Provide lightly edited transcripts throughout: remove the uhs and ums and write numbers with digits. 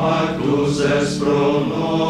Factus est pro nobis.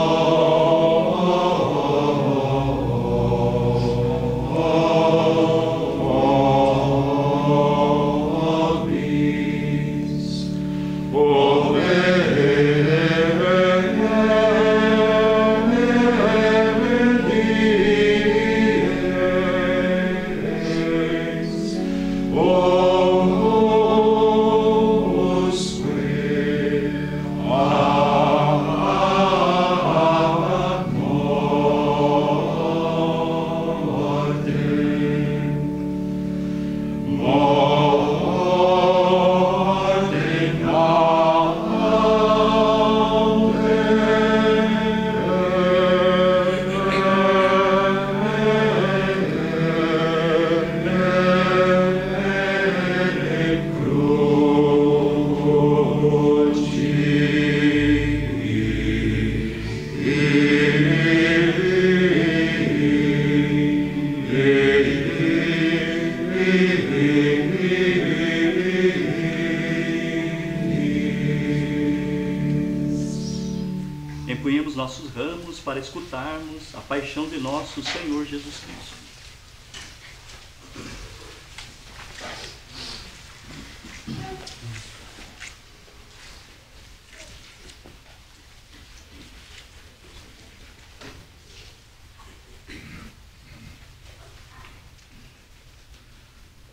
Empunhemos nossos ramos para escutarmos a paixão de nosso Senhor Jesus Cristo.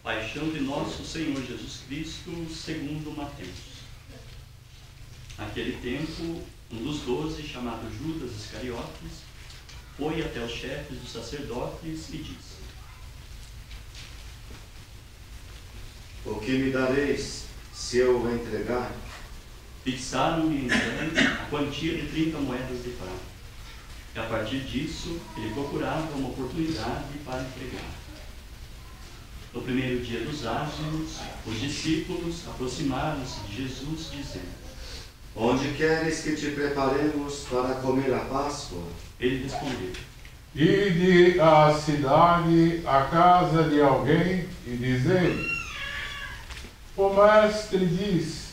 Paixão de nosso Senhor Jesus Cristo, segundo Mateus. Naquele tempo, um dos 12, chamado Judas Iscariotes, foi até os chefes dos sacerdotes e disse: O que me dareis se eu o entregar? Fixaram-lhe então a quantia de 30 moedas de prata. E a partir disso, ele procurava uma oportunidade para entregar. No primeiro dia dos ázimos, os discípulos aproximaram-se de Jesus, dizendo: Onde queres que te preparemos para comer a Páscoa? Ele respondeu: Ide à cidade, à casa de alguém, e dizei: O mestre diz,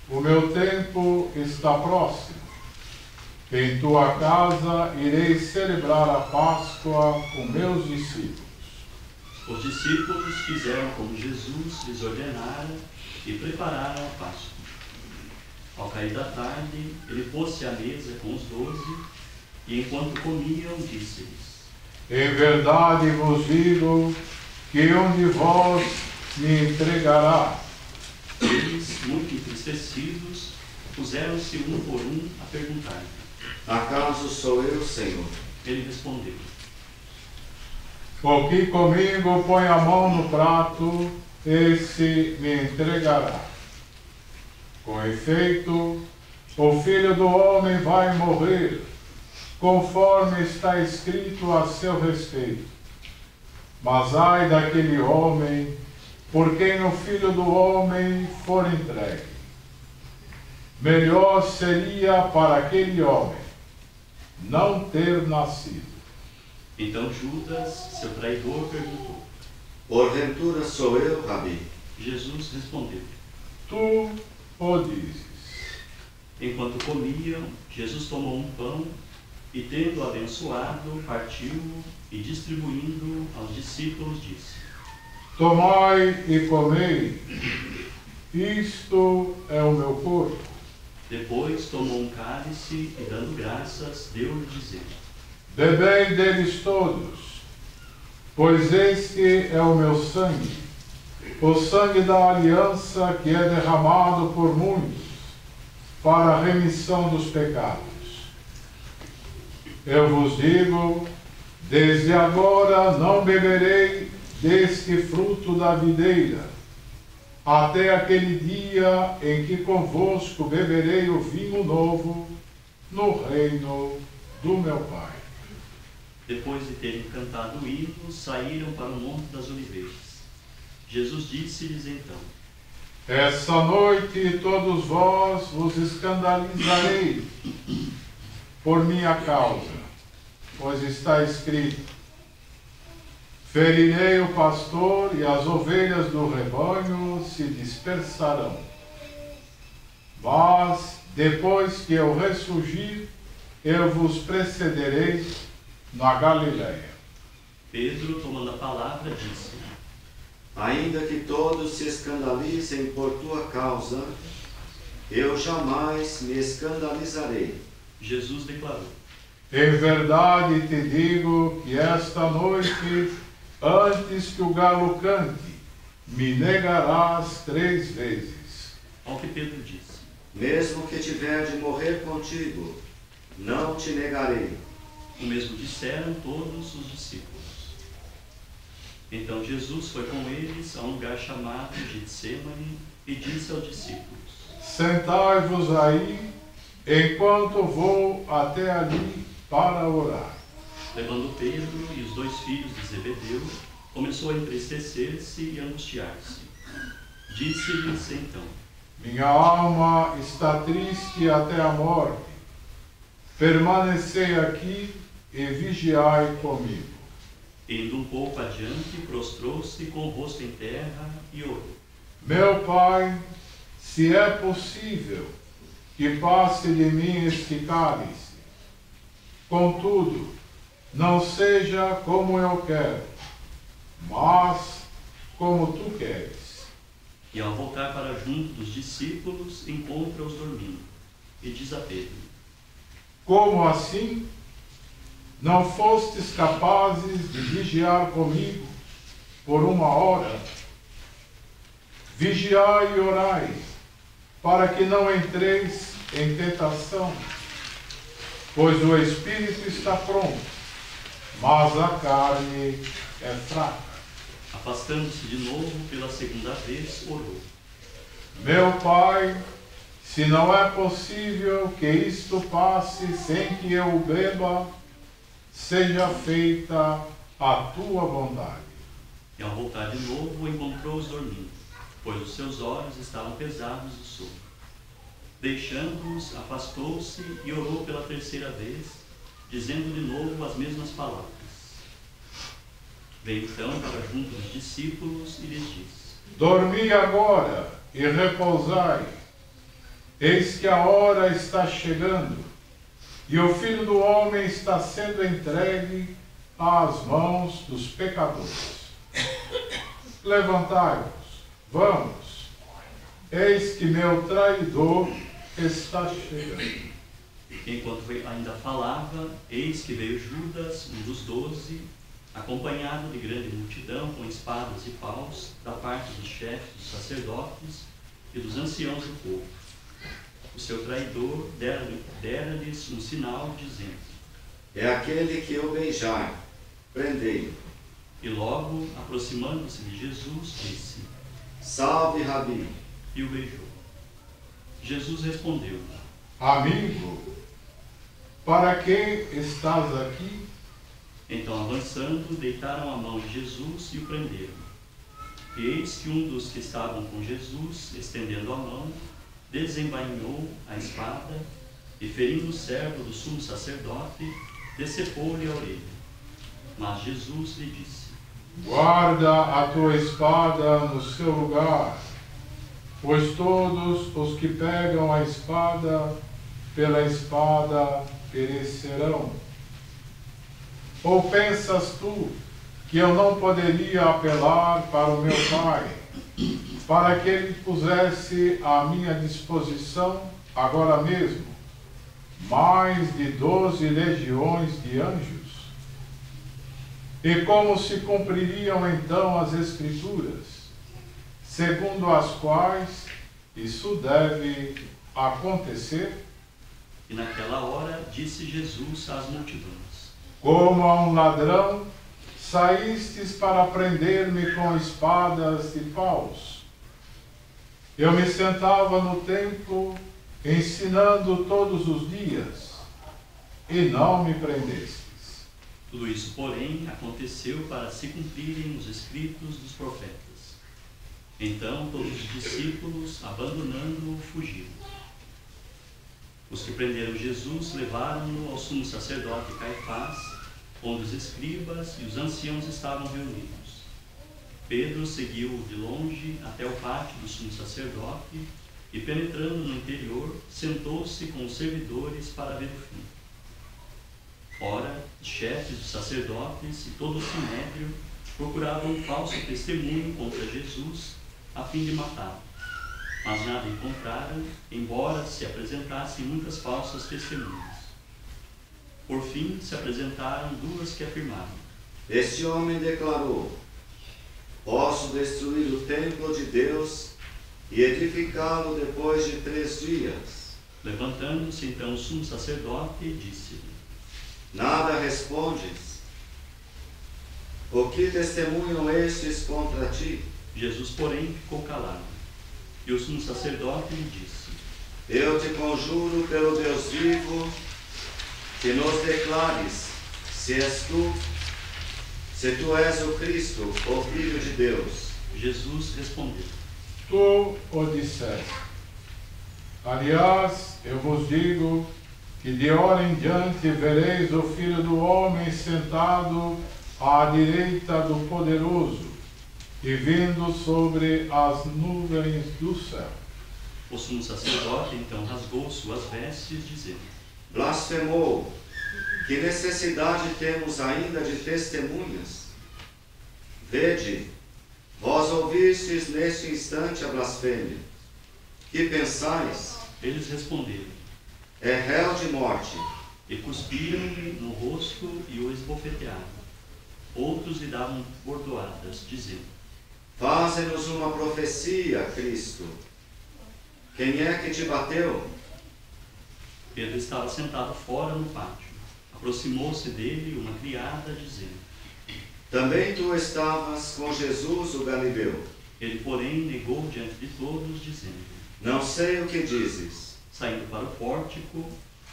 o meu tempo está próximo. Em tua casa irei celebrar a Páscoa com meus discípulos. Os discípulos fizeram como Jesus lhes ordenara e prepararam a Páscoa. Ao cair da tarde, ele pôs-se à mesa com os 12, e enquanto comiam, disse-lhes: Em verdade vos digo que um de vós me entregará. Eles, muito entristecidos, puseram-se um por um a perguntar-lhe. Acaso sou eu, Senhor? Ele respondeu: O que comigo põe a mão no prato, esse me entregará. Com efeito, o Filho do Homem vai morrer, conforme está escrito a seu respeito. Mas ai daquele homem, por quem o Filho do Homem for entregue. Melhor seria para aquele homem não ter nascido. Então Judas, seu traidor, perguntou: Porventura sou eu, Rabi? Jesus respondeu: Tu o dizes. Enquanto comiam, Jesus tomou um pão e, tendo abençoado, partiu-o e, distribuindo aos discípulos, disse: Tomai e comei, isto é o meu corpo. Depois tomou um cálice e, dando graças, deu-lhe, dizendo: Bebei deles todos, pois este é o meu sangue, o sangue da aliança que é derramado por muitos para a remissão dos pecados. Eu vos digo, desde agora não beberei deste fruto da videira, até aquele dia em que convosco beberei o vinho novo no reino do meu Pai. Depois de terem cantado o hino, saíram para o Monte das Oliveiras. Jesus disse-lhes então: Essa noite todos vós vos escandalizarei por minha causa, pois está escrito: Ferirei o pastor e as ovelhas do rebanho se dispersarão. Mas, depois que eu ressurgir, eu vos precederei na Galileia. Pedro, tomando a palavra, disse: Ainda que todos se escandalizem por tua causa, eu jamais me escandalizarei. Jesus declarou: Em verdade te digo que esta noite, antes que o galo cante, me negarás 3 vezes. Ao que Pedro disse: Mesmo que tiver de morrer contigo, não te negarei. O mesmo disseram todos os discípulos. Então Jesus foi com eles a um lugar chamado Getsêmani e disse aos discípulos: Sentai-vos aí, enquanto vou até ali para orar. Levando Pedro e os 2 filhos de Zebedeu, começou a entristecer-se e angustiar-se. Disse-lhes então: Minha alma está triste até a morte. Permanecei aqui e vigiai comigo. Indo um pouco adiante, prostrou-se com o rosto em terra e orou: Meu Pai, se é possível, que passe de mim este cálice. Contudo, não seja como eu quero, mas como tu queres. E ao voltar para junto dos discípulos, encontra-os dormindo. E diz a Pedro: Como assim? Não fostes capazes de vigiar comigo por 1 hora? Vigiai e orai, para que não entreis em tentação. Pois o espírito está pronto, mas a carne é fraca. Afastando-se de novo pela 2ª vez, orou: Meu Pai, se não é possível que isto passe sem que eu o beba, seja feita a tua vontade. E ao voltar de novo, encontrou-os dormindo, pois os seus olhos estavam pesados de sono. Deixando-os, afastou-se e orou pela 3ª vez, dizendo de novo as mesmas palavras. Veio então para junto dos discípulos e lhes disse: Dormi agora e repousai. Eis que a hora está chegando, e o Filho do Homem está sendo entregue às mãos dos pecadores. Levantai-vos, vamos. Eis que meu traidor está chegando. Enquanto ainda falava, eis que veio Judas, um dos 12, acompanhado de grande multidão com espadas e paus, da parte dos chefes dos sacerdotes e dos anciãos do povo. O seu traidor dera-lhes um sinal, dizendo: É aquele que eu beijai, prendei-o. E logo, aproximando-se de Jesus, disse: Salve, Rabi. E o beijou. Jesus respondeu: Amigo, para que estás aqui? Então, avançando, deitaram a mão de Jesus e o prenderam. E eis que um dos que estavam com Jesus, estendendo a mão, desembainhou a espada e, ferindo o servo do sumo sacerdote, decepou-lhe a orelha. Mas Jesus lhe disse: Guarda a tua espada no seu lugar, pois todos os que pegam a espada, pela espada perecerão. Ou pensas tu que eu não poderia apelar para o meu Pai, para que ele pusesse à minha disposição, agora mesmo, mais de 12 legiões de anjos? E como se cumpririam então as Escrituras, segundo as quais isso deve acontecer? E naquela hora disse Jesus às multidões: Como a um ladrão, saístes para prender-me com espadas e paus. Eu me sentava no templo, ensinando todos os dias, e não me prendestes. Tudo isso, porém, aconteceu para se cumprirem os escritos dos profetas. Então todos os discípulos, abandonando-o, fugiram. Os que prenderam Jesus levaram-no ao sumo sacerdote Caifás, onde os escribas e os anciãos estavam reunidos. Pedro seguiu de longe até o pátio do sumo sacerdote e, penetrando no interior, sentou-se com os servidores para ver o fim. Ora, os chefes dos sacerdotes e todo o sinédrio procuravam um falso testemunho contra Jesus, a fim de matá-lo. Mas nada encontraram, embora se apresentassem muitas falsas testemunhas. Por fim, se apresentaram duas que afirmaram: Este homem declarou: posso destruir o templo de Deus e edificá-lo depois de 3 dias. Levantando-se então o sumo sacerdote, disse-lhe: Nada respondes? O que testemunham estes contra ti? Jesus, porém, ficou calado. E o sumo sacerdote lhe disse: Eu te conjuro pelo Deus vivo, que nos declares se tu és o Cristo, o Filho de Deus. Jesus respondeu: Tu o disseste. Aliás, eu vos digo que de hora em diante vereis o Filho do Homem sentado à direita do Poderoso e vindo sobre as nuvens do céu. O sumo sacerdote então rasgou suas vestes, dizendo: Blasfemou! Que necessidade temos ainda de testemunhas? Vede, vós ouvistes neste instante a blasfêmia. Que pensais? Eles responderam: É réu de morte. E cuspiram-lhe no rosto e o esbofetearam. Outros lhe davam bordoadas, dizendo: Faze-nos uma profecia, Cristo. Quem é que te bateu? Pedro estava sentado fora no pátio. Aproximou-se dele uma criada, dizendo: Também tu estavas com Jesus o Galileu. Ele, porém, negou diante de todos, dizendo: Não sei o que dizes. Saindo para o pórtico,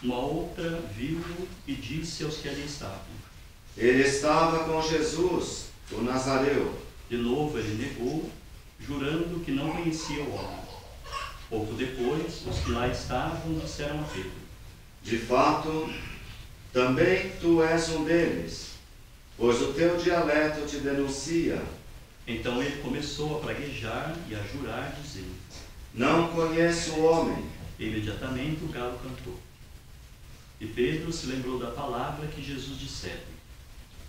uma outra viu-o e disse aos que ali estavam: Ele estava com Jesus, o Nazareu. De novo ele negou, jurando que não conhecia o homem. Pouco depois, os que lá estavam disseram a Pedro: De fato, também tu és um deles, pois o teu dialeto te denuncia. Então ele começou a praguejar e a jurar, dizendo: Não conheço o homem. Imediatamente o galo cantou. E Pedro se lembrou da palavra que Jesus dissera: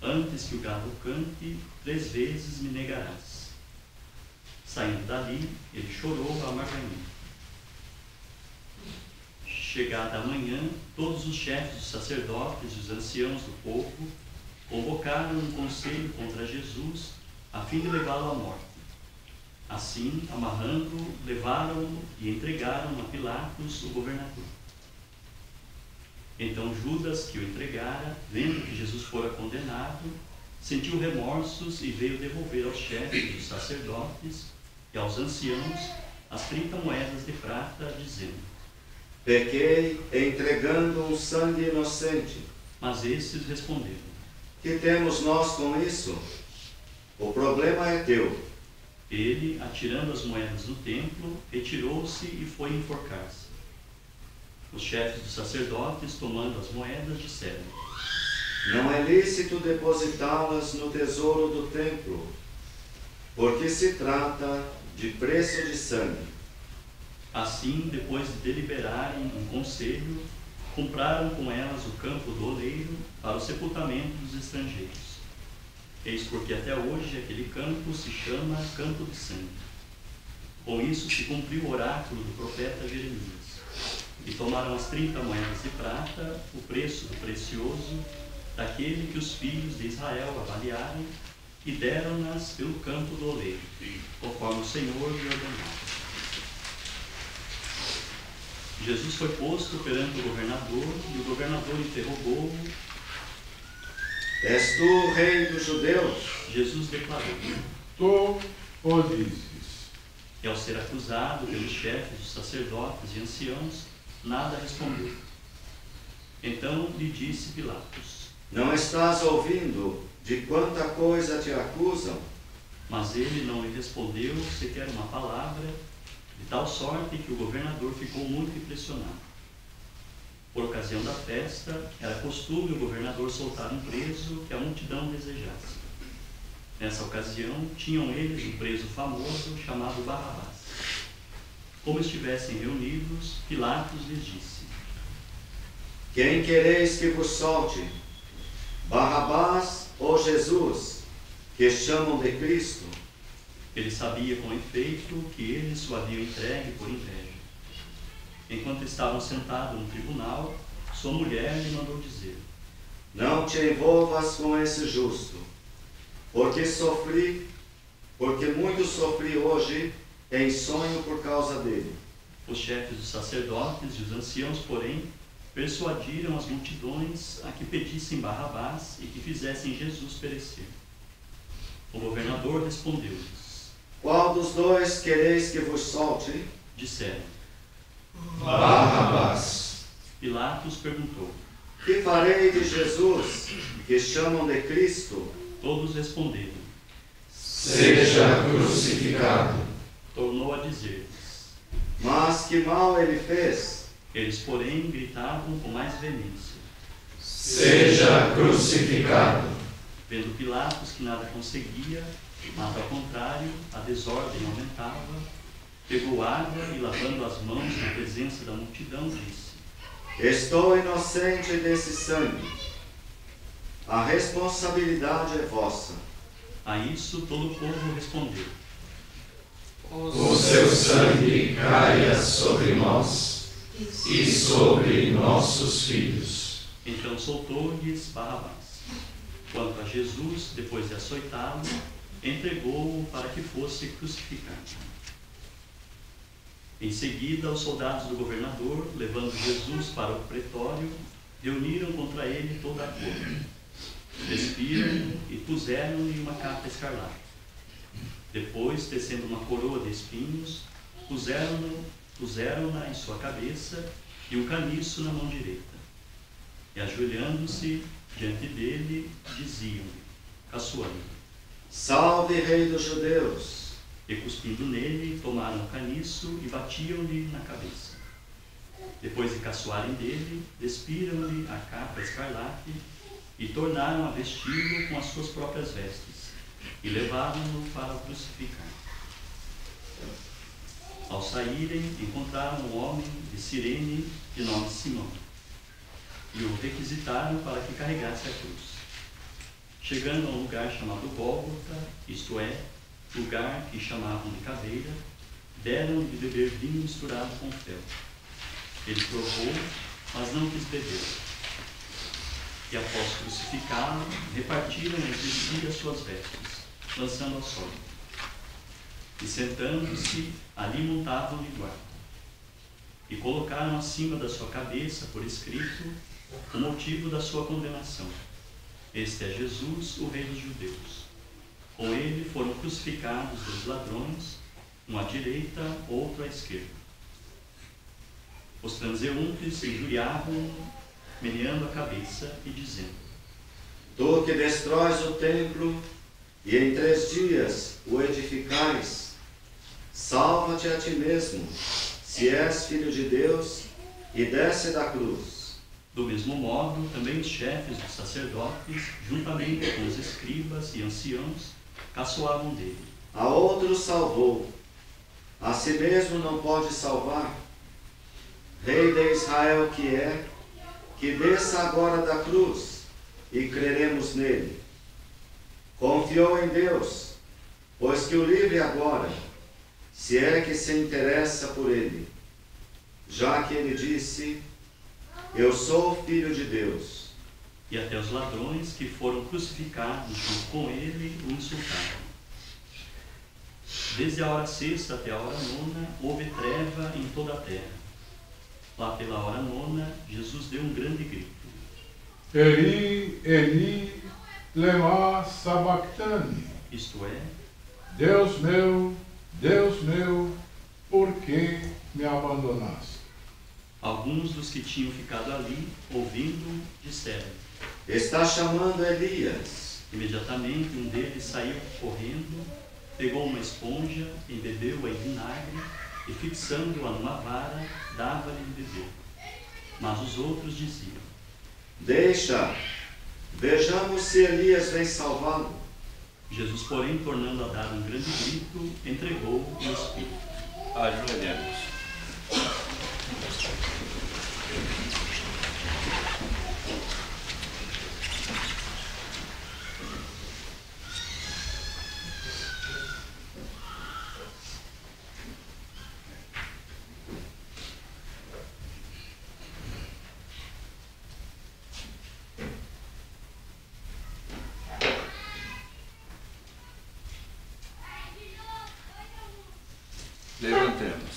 Antes que o galo cante, 3 vezes me negarás. Saindo dali, ele chorou amargamente. Chegada a manhã, todos os chefes dos sacerdotes e os anciãos do povo convocaram um conselho contra Jesus, a fim de levá-lo à morte. Assim, amarrando-o, levaram-o e entregaram a Pilatos, o governador. Então Judas, que o entregara, vendo que Jesus fora condenado, sentiu remorsos e veio devolver aos chefes dos sacerdotes e aos anciãos as 30 moedas de prata, dizendo: Pequei entregando um sangue inocente. Mas esses responderam: Que temos nós com isso? O problema é teu. Ele, atirando as moedas no templo, retirou-se e foi enforcar-se. Os chefes dos sacerdotes, tomando as moedas, disseram: Não é lícito depositá-las no tesouro do templo, porque se trata de preço de sangue. Assim, depois de deliberarem em conselho, compraram com elas o campo do oleiro para o sepultamento dos estrangeiros. Eis porque até hoje aquele campo se chama Campo de Sangue. Com isso se cumpriu o oráculo do profeta Jeremias. E tomaram as 30 moedas de prata, o preço do precioso, daquele que os filhos de Israel avaliaram, e deram-nas pelo campo do oleiro, conforme o Senhor lhe ordenava. Jesus foi posto perante o governador, e o governador interrogou-o. És tu o rei dos judeus? Jesus declarou: Tu o dizes. E ao ser acusado pelos chefes dos sacerdotes e anciãos, nada respondeu. Então lhe disse Pilatos: Não estás ouvindo de quanta coisa te acusam? Mas ele não lhe respondeu sequer uma palavra, de tal sorte que o governador ficou muito impressionado. Por ocasião da festa, era costume o governador soltar um preso que a multidão desejasse. Nessa ocasião, tinham eles um preso famoso chamado Barrabás. Como estivessem reunidos, Pilatos lhes disse: Quem quereis que vos solte? Barrabás ou Jesus, que chamam de Cristo? Ele sabia com efeito que eles o haviam entregue por inveja. Enquanto estavam sentados no tribunal, sua mulher lhe mandou dizer: Não te envolvas com esse justo, porque muito sofri hoje em sonho por causa dele. Os chefes dos sacerdotes e os anciãos, porém, persuadiram as multidões a que pedissem Barrabás e que fizessem Jesus perecer. O governador respondeu-lhes: Qual dos dois quereis que vos solte? Disseram. Barrabás. Pilatos perguntou: Que farei de Jesus, que chamam de Cristo? Todos responderam. Seja crucificado. Tornou a dizer-lhes. Mas que mal ele fez? Eles, porém, gritavam com mais veemência. Seja crucificado. Vendo Pilatos que nada conseguia, mas ao contrário, a desordem aumentava, pegou água e, lavando as mãos na presença da multidão, disse: Estou inocente desse sangue. A responsabilidade é vossa. A isso todo o povo respondeu: O seu sangue caia sobre nós e sobre nossos filhos. Então soltou-lhes Barrabás. Quanto a Jesus, depois de açoitá-lo, entregou-o para que fosse crucificado. Em seguida, os soldados do governador, levando Jesus para o pretório, reuniram contra ele toda a corte. Despiram-no e puseram-lhe uma capa escarlate. Depois, tecendo uma coroa de espinhos, puseram-na em sua cabeça e um caniço na mão direita. E, ajoelhando-se diante dele, diziam-lhe, caçoando: Salve, Rei dos Judeus! E, cuspindo nele, tomaram o caniço e batiam-lhe na cabeça. Depois de caçoarem dele, despiram-lhe a capa escarlate e tornaram a vesti-lo com as suas próprias vestes, e levaram-no para o crucificar. Ao saírem, encontraram um homem de Cirene, de nome Simão, e o requisitaram para que carregasse a cruz. Chegando a um lugar chamado Gólgota, isto é, lugar que chamavam de caveira, deram-lhe de beber vinho misturado com fel. Ele provou, mas não quis beber. E após crucificá-lo, repartiram entre si as suas vestes, lançando ao sol. E sentando-se, ali montavam-lhe guarda. E colocaram acima da sua cabeça, por escrito, o motivo da sua condenação: Este é Jesus, o Rei dos Judeus. Com ele foram crucificados dois ladrões, um à direita, outro à esquerda. Os transeuntes injuriavam-no, meneando a cabeça e dizendo: Tu que destróis o templo e em 3 dias o edificais, salva-te a ti mesmo, se és filho de Deus, e desce da cruz. Do mesmo modo, também os chefes dos sacerdotes, juntamente com os escribas e anciãos, caçoavam dele. A outro salvou, a si mesmo não pode salvar. Rei de Israel que desça agora da cruz e creremos nele. Confiou em Deus, pois que o livre agora, se é que se interessa por ele, já que ele disse: Eu sou filho de Deus. E até os ladrões que foram crucificados junto com ele o insultaram. Desde a hora sexta até a hora nona, houve treva em toda a terra. Lá pela hora nona, Jesus deu um grande grito: Eli, Eli, lema sabachthani. Isto é, Deus meu, por que me abandonaste? alguns dos que tinham ficado ali, ouvindo, disseram. Está chamando Elias. Imediatamente um deles saiu correndo, pegou uma esponja, embebeu-a em vinagre e, fixando-a numa vara, dava-lhe de beber. Mas os outros diziam: Deixa, vejamos se Elias vem salvá-lo. Jesus, porém, tornando a dar um grande grito, entregou o Espírito. Ajoelhemos. Levantemos.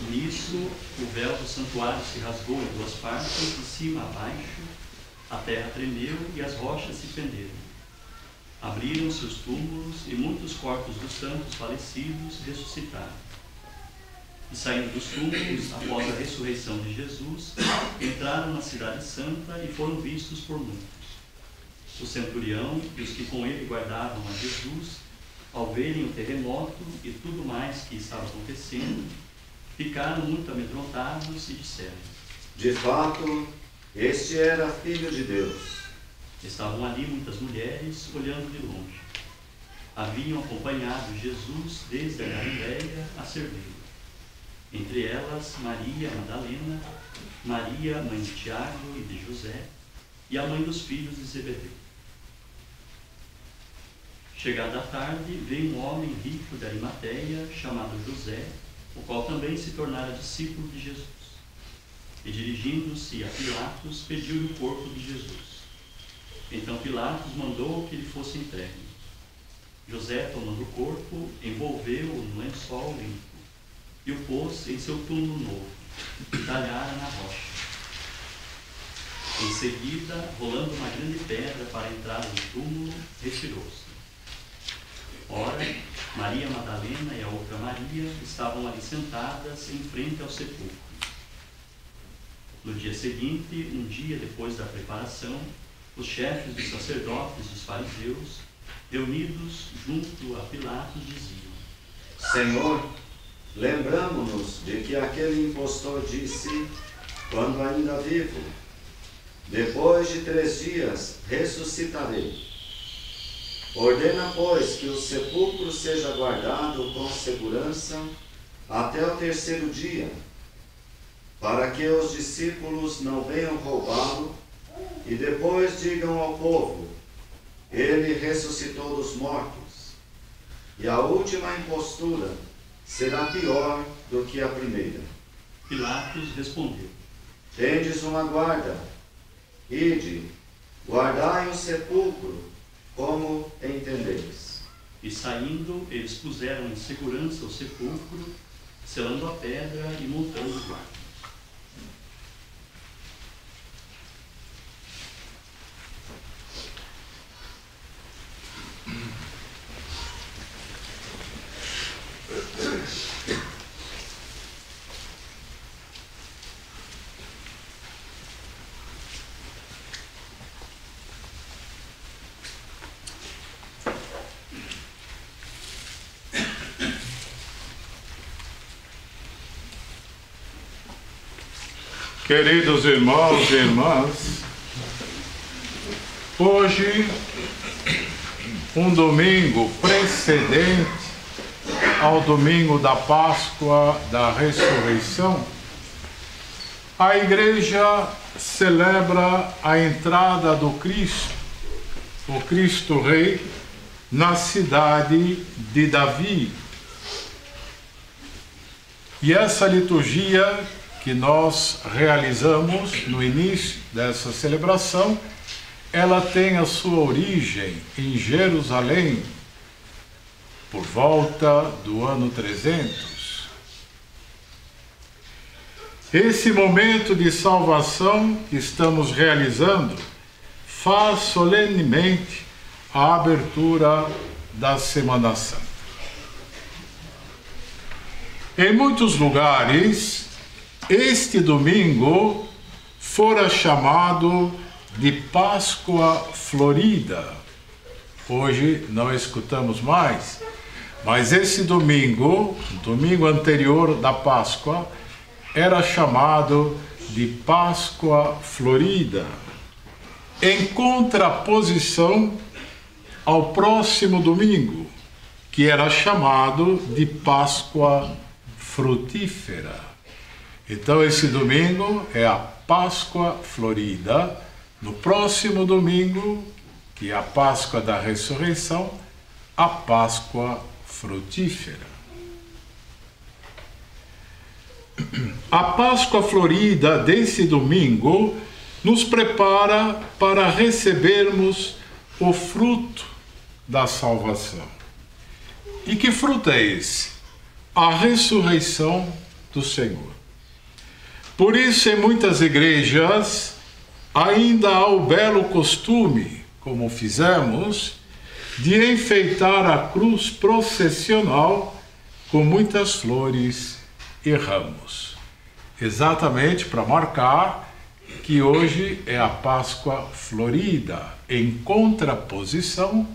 Nisso, o véu do santuário se rasgou em duas partes, de cima a baixo, a terra tremeu e as rochas se fenderam. Abriram-se os túmulos e muitos corpos dos santos falecidos ressuscitaram. E saindo dos túmulos, após a ressurreição de Jesus, entraram na cidade santa e foram vistos por muitos. O centurião e os que com ele guardavam a Jesus, ao verem o terremoto e tudo mais que estava acontecendo, ficaram muito amedrontados e disseram: De fato, este era filho de Deus. Estavam ali muitas mulheres olhando de longe. Haviam acompanhado Jesus desde a Galiléia a servi-lo. Entre elas, Maria Madalena, Maria, mãe de Tiago e de José, e a mãe dos filhos de Zebedeu. Chegada a tarde, veio um homem rico de Arimateia, chamado José, o qual também se tornara discípulo de Jesus. E dirigindo-se a Pilatos, pediu-lhe o corpo de Jesus. Então Pilatos mandou que lhe fosse entregue. José, tomando o corpo, envolveu-o no lençol limpo e o pôs em seu túmulo novo, que talhara na rocha. Em seguida, rolando uma grande pedra para a entrada do túmulo, retirou-se. Ora, Maria Madalena e a outra Maria estavam ali sentadas em frente ao sepulcro. No dia seguinte, um dia depois da preparação, os chefes dos sacerdotes e dos fariseus, reunidos junto a Pilatos, diziam: Senhor, lembramo-nos de que aquele impostor disse, quando ainda vivo, depois de 3 dias ressuscitarei. Ordena, pois, que o sepulcro seja guardado com segurança até o 3º dia, para que os discípulos não venham roubá-lo e depois digam ao povo: ele ressuscitou dos mortos. E a última impostura será pior do que a primeira. Pilatos respondeu: Tendes uma guarda, ide, guardai o sepulcro, como entendeis. E saindo, eles puseram em segurança o sepulcro, selando a pedra e montando o guarda. Queridos irmãos e irmãs, hoje, um domingo precedente ao domingo da Páscoa da Ressurreição, a Igreja celebra a entrada do Cristo, o Cristo Rei, na cidade de Davi. E essa liturgia que nós realizamos no início dessa celebração, ela tem a sua origem em Jerusalém, por volta do ano 300. Esse momento de salvação que estamos realizando faz solenemente a abertura da Semana Santa. Em muitos lugares, este domingo fora chamado de Páscoa Florida. Hoje não escutamos mais, Mas esse domingo, o domingo anterior da Páscoa, era chamado de Páscoa Florida, em contraposição ao próximo domingo, que era chamado de Páscoa Frutífera. Então esse domingo é a Páscoa Florida. No próximo domingo, que é a Páscoa da Ressurreição, a Páscoa Frutífera. A Páscoa Florida desse domingo nos prepara para recebermos o fruto da salvação. E que fruto é esse? A ressurreição do Senhor. Por isso, em muitas igrejas, ainda há o belo costume, como fizemos, de enfeitar a cruz processional com muitas flores e ramos. Exatamente para marcar que hoje é a Páscoa Florida, em contraposição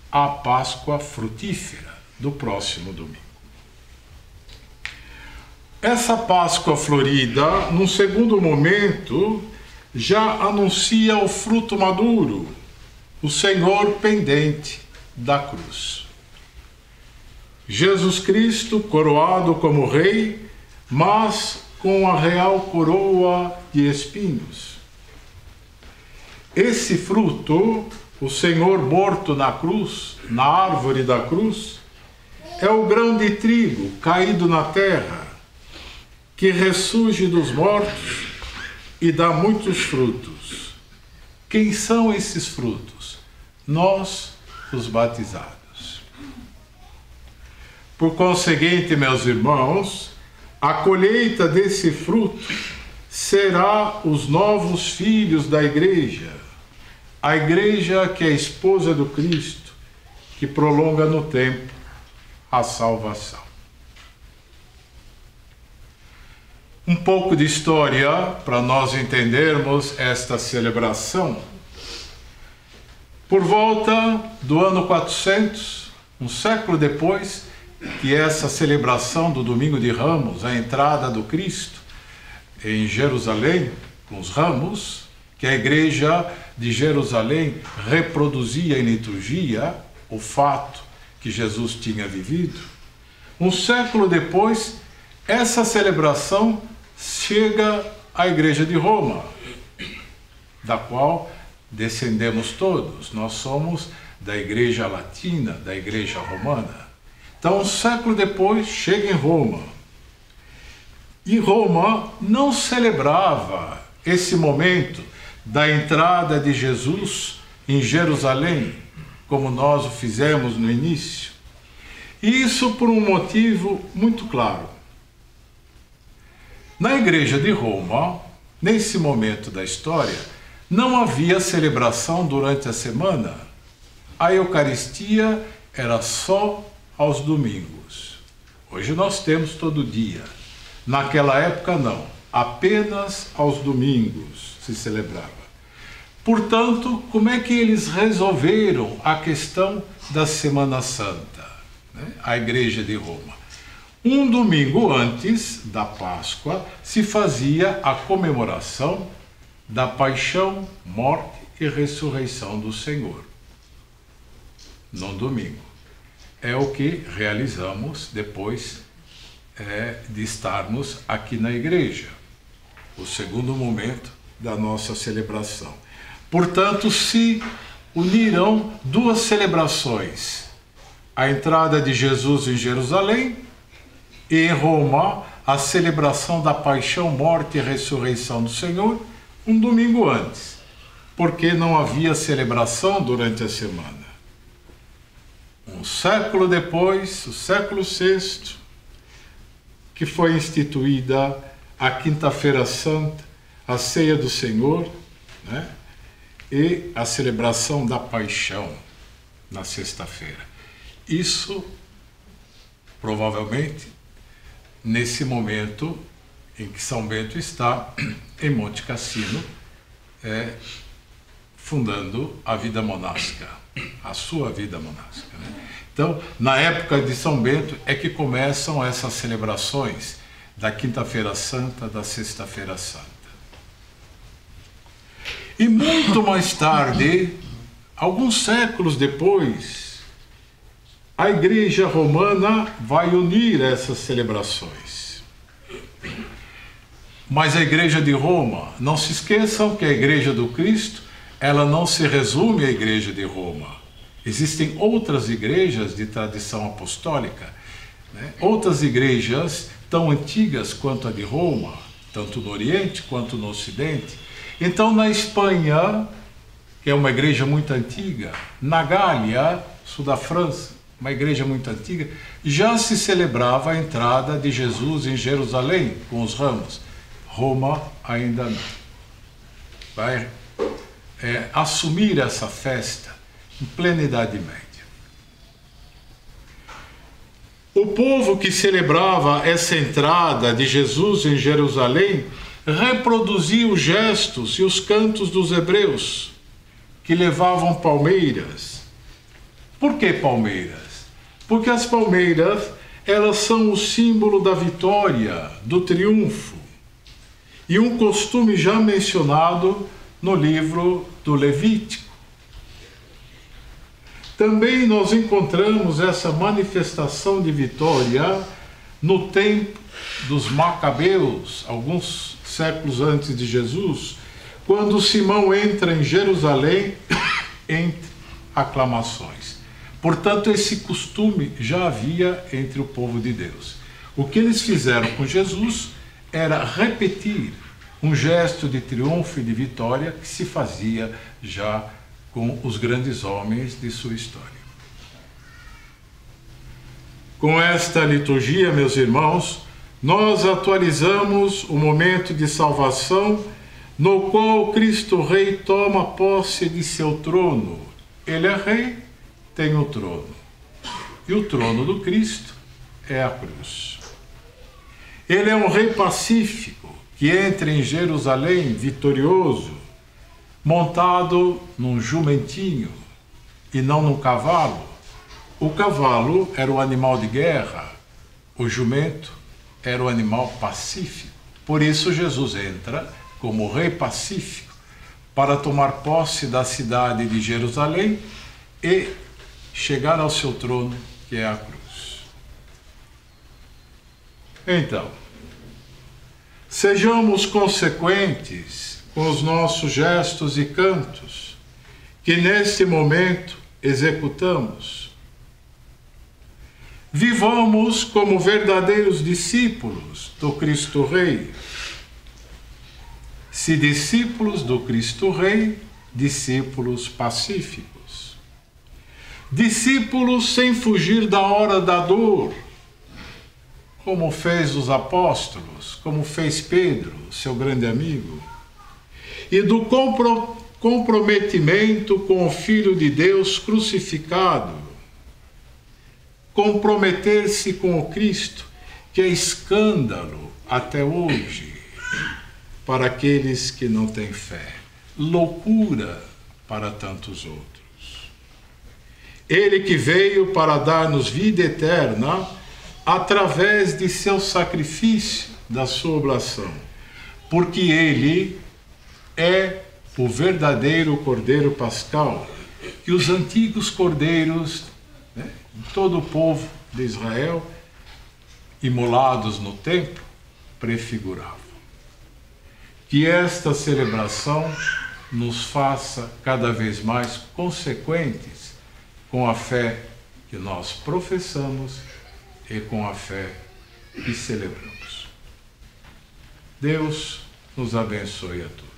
à Páscoa Frutífera do próximo domingo. Essa Páscoa Florida, num segundo momento, já anuncia o fruto maduro, o Senhor pendente da cruz. Jesus Cristo coroado como rei, mas com a real coroa de espinhos. Esse fruto, o Senhor morto na cruz, na árvore da cruz, é o grão de trigo caído na terra, que ressurge dos mortos e dá muitos frutos. Quem são esses frutos? Nós, os batizados. Por conseguinte, meus irmãos, a colheita desse fruto será os novos filhos da igreja, a igreja que é a esposa do Cristo, que prolonga no tempo a salvação. Um pouco de história para nós entendermos esta celebração. Por volta do ano 400, um século depois que essa celebração do Domingo de Ramos, a entrada do Cristo em Jerusalém, com os ramos, que a igreja de Jerusalém reproduzia em liturgia o fato que Jesus tinha vivido. Um século depois, essa celebração chega à Igreja de Roma, da qual descendemos todos. Nós somos da Igreja Latina, da Igreja Romana. Então, um século depois, chega em Roma. E Roma não celebrava esse momento da entrada de Jesus em Jerusalém, como nós o fizemos no início. E isso por um motivo muito claro. Na Igreja de Roma, nesse momento da história, não havia celebração durante a semana. A Eucaristia era só aos domingos. Hoje nós temos todo dia. Naquela época não, apenas aos domingos se celebrava. Portanto, como é que eles resolveram a questão da Semana Santa, né? A Igreja de Roma. Um domingo antes da Páscoa se fazia a comemoração da paixão, morte e ressurreição do Senhor. No domingo. É o que realizamos depois de estarmos aqui na igreja. O segundo momento da nossa celebração. Portanto, se unirão duas celebrações. A entrada de Jesus em Jerusalém e em Roma, a celebração da paixão, morte e ressurreição do Senhor, um domingo antes, porque não havia celebração durante a semana. Um século depois, o século VI, que foi instituída a Quinta-feira Santa, a Ceia do Senhor, né? E a celebração da paixão na sexta-feira. Isso, provavelmente, nesse momento em que São Bento está em Monte Cassino, fundando a vida monástica, a sua vida monástica, né? Então, na época de São Bento é que começam essas celebrações da Quinta-feira Santa, da Sexta-feira Santa. E muito mais tarde, alguns séculos depois, a Igreja Romana vai unir essas celebrações. Mas a Igreja de Roma, não se esqueçam que a Igreja do Cristo, ela não se resume à Igreja de Roma. Existem outras igrejas de tradição apostólica, né? Outras igrejas tão antigas quanto a de Roma, tanto no Oriente quanto no Ocidente. Então, na Espanha, que é uma igreja muito antiga, na Gália, sul da França, uma igreja muito antiga, já se celebrava a entrada de Jesus em Jerusalém com os ramos. Roma ainda não. Vai assumir essa festa em plena Idade Média. O povo que celebrava essa entrada de Jesus em Jerusalém reproduzia os gestos e os cantos dos hebreus, que levavam palmeiras. Por que palmeiras? Porque as palmeiras, elas são o símbolo da vitória, do triunfo, e um costume já mencionado no livro do Levítico. Também nós encontramos essa manifestação de vitória no tempo dos Macabeus, alguns séculos antes de Jesus, quando Simão entra em Jerusalém entre aclamações. Portanto, esse costume já havia entre o povo de Deus. O que eles fizeram com Jesus era repetir um gesto de triunfo e de vitória que se fazia já com os grandes homens de sua história. Com esta liturgia, meus irmãos, nós atualizamos o momento de salvação no qual Cristo Rei toma posse de seu trono. Ele é rei, tem o trono. E o trono do Cristo é a cruz. Ele é um rei pacífico que entra em Jerusalém vitorioso, montado num jumentinho e não num cavalo. O cavalo era o animal de guerra, o jumento era o animal pacífico. Por isso Jesus entra como rei pacífico para tomar posse da cidade de Jerusalém e chegar ao seu trono, que é a cruz. Então, sejamos consequentes com os nossos gestos e cantos que neste momento executamos. Vivamos como verdadeiros discípulos do Cristo Rei. Se discípulos do Cristo Rei, discípulos pacíficos. Discípulos sem fugir da hora da dor, como fez os apóstolos, como fez Pedro, seu grande amigo. E do comprometimento com o Filho de Deus crucificado. Comprometer-se com o Cristo, que é escândalo até hoje para aqueles que não têm fé, loucura para tantos outros. Ele que veio para dar-nos vida eterna através de seu sacrifício, da sua oblação, porque ele é o verdadeiro Cordeiro Pascal, que os antigos cordeiros, todo o povo de Israel, imolados no templo, prefiguravam. Que esta celebração nos faça cada vez mais consequentes com a fé que nós professamos e com a fé que celebramos. Deus nos abençoe a todos.